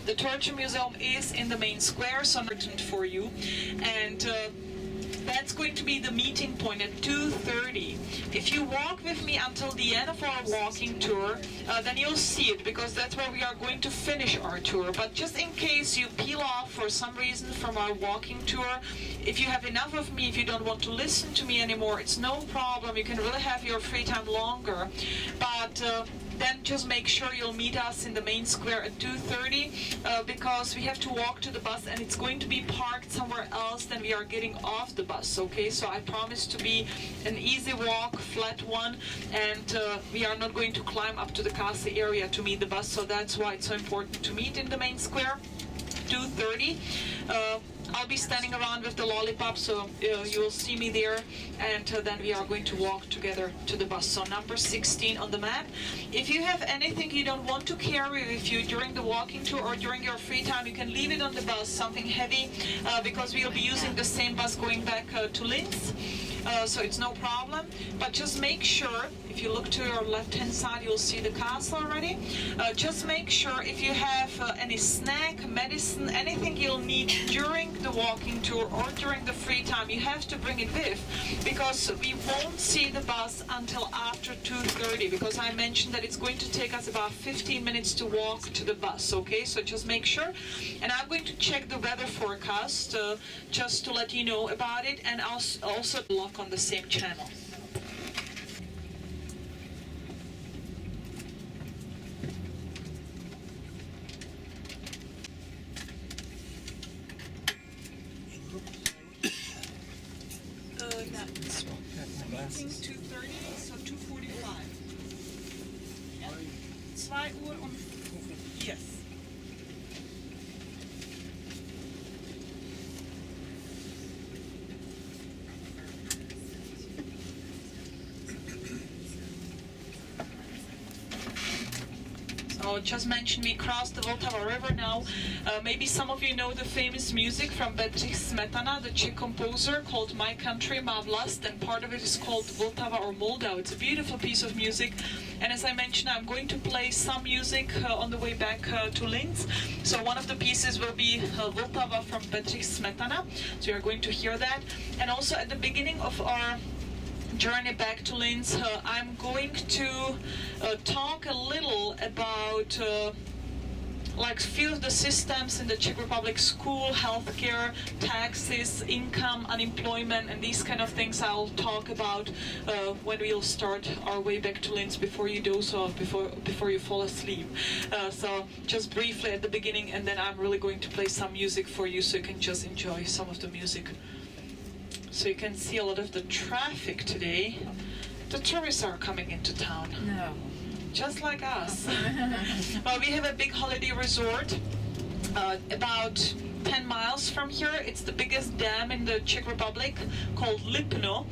The Torture Museum is in the main square, so important for you. And that's going to be the meeting point at 2:30. If you walk with me until the end of our walking tour, then you'll see it, because that's where we are going to finish our tour. But just in case you peel off for some reason from our walking tour, if you have enough of me, if you don't want to listen to me anymore, it's no problem. You can really have your free time longer. But then just make sure you'll meet us in the main square at 2:30, because we have to walk to the bus, and it's going to be parked somewhere else than we are getting off the bus, okay? So I promise to be an easy walk, flat one, and we are not going to climb up to the castle area to meet the bus, so that's why it's so important to meet in the main square, 2:30. I'll be standing around with the lollipop, so you'll see me there, and then we are going to walk together to the bus. So number 16 on the map. If you have anything you don't want to carry with you during the walking tour or during your free time, you can leave it on the bus, something heavy, because we'll be using the same bus going back to Linz. So it's no problem, but just make sure, if you look to your left-hand side, you'll see the castle already. Just make sure if you have any snack, medicine, anything you'll need during the walking tour or during the free time, you have to bring it with, because we won't see the bus until after 2:30, because I mentioned that it's going to take us about 15 minutes to walk to the bus, okay? So just make sure. And I'm going to check the weather forecast just to let you know about it, and also lock on the same channel. Meeting 2:30, so 2:45. Yeah. 2 Uhr und... Yes. So just mentioned we crossed the Vltava River now. Maybe some of you know the famous music from Bedřich Smetana, the Czech composer, called My Country, Má Vlast, and part of it is called Vltava or Moldau. It's a beautiful piece of music. And as I mentioned, I'm going to play some music on the way back to Linz. So one of the pieces will be Vltava from Bedřich Smetana. So you're going to hear that. And also at the beginning of our journey back to Linz, I'm going to talk a little about like few of the systems in the Czech Republic: school, healthcare, taxes, income, unemployment, and these kind of things I'll talk about when we'll start our way back to Linz before you doze off, before you fall asleep. So just briefly at the beginning, and then I'm really going to play some music for you so you can just enjoy some of the music. So you can see a lot of the traffic today. The tourists are coming into town. No. Just like us. Well, we have a big holiday resort about 10 miles from here. It's the biggest dam in the Czech Republic, called Lipno,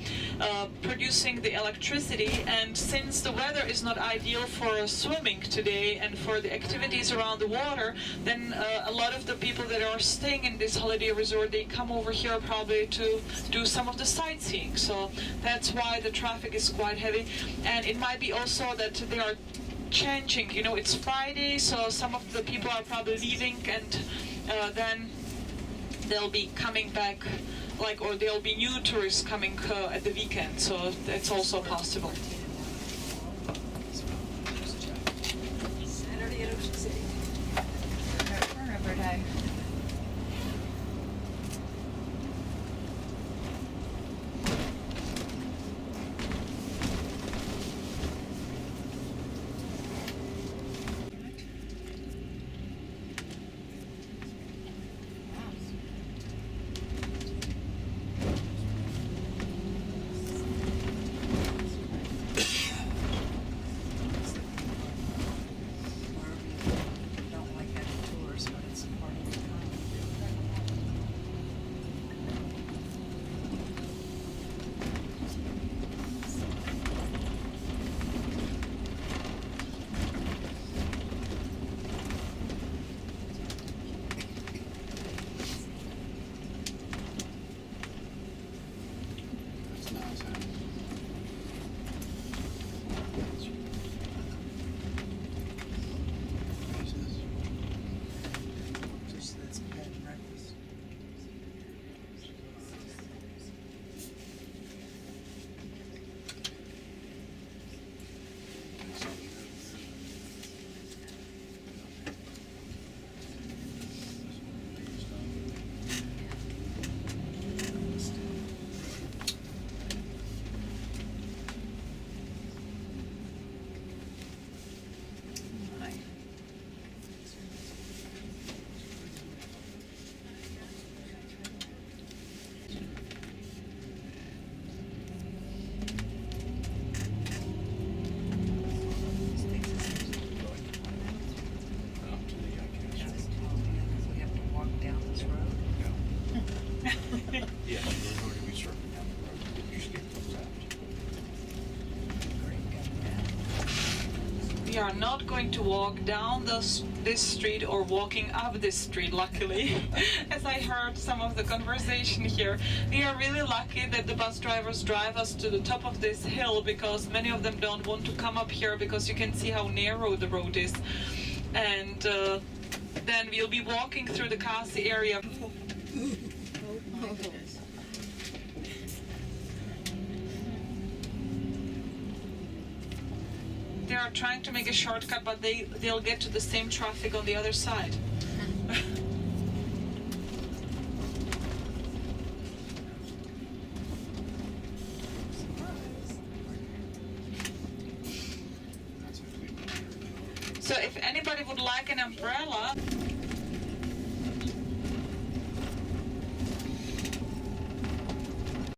producing the electricity. And since the weather is not ideal for swimming today and for the activities around the water, then a lot of the people that are staying in this holiday resort, they come over here probably to do some of the sightseeing. So that's why the traffic is quite heavy. And it might be also that they are changing. You know, it's Friday, so some of the people are probably leaving, and then they'll be coming back, or there'll be new tourists coming at the weekend, so that's also possible. Don't like having tours, but it's important. Yeah, we're going to be circling down the road. You skip those out. We are not going to walk down this street or walking up this street, luckily. As I heard some of the conversation here, we are really lucky that the bus drivers drive us to the top of this hill, because many of them don't want to come up here because you can see how narrow the road is. And then we'll be walking through the castle area. Oh my goodness. They are trying to make a shortcut, but they'll get to the same traffic on the other side. So if anybody would like an umbrella,